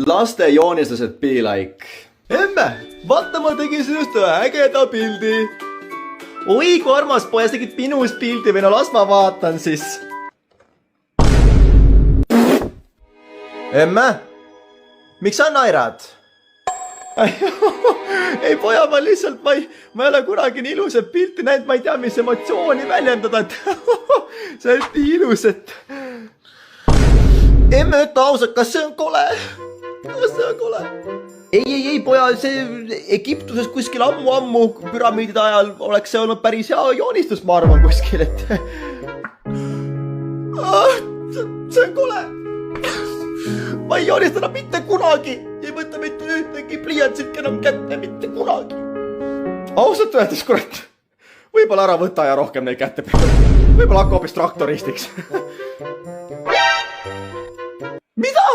Laste joonistused be like. Emme, vaata ma tegin sinust ühe ägeda pildi. Oi, kui armas pojas tegid minust pildi või no las ma vaatan siis. Emme, miks sa naerad? Ei poja, ma lihtsalt, ma ei ole kunagi nii ilusat pilti näinud, ma ei tea, mis emotsiooni väljendada, et see on nii ilus, et... Emme, ütle ausalt, kas see on kole? Kas see on kole? Ei, poja, see Egiptuses kuskil ammu püramiidide ajal oleks see olnud päris hea joonistus, ma arvan, kuskil, et... See on kole. Ma ei joonistana mitte kunagi. Ei võta mitte ühtegi pliiatsit enam kätte, mitte kunagi. Ausalt öeldes, kurat. Võib-olla ära võta ja rohkem neid kätte. Võib-olla hakka hoopis traktoristiks. Mida?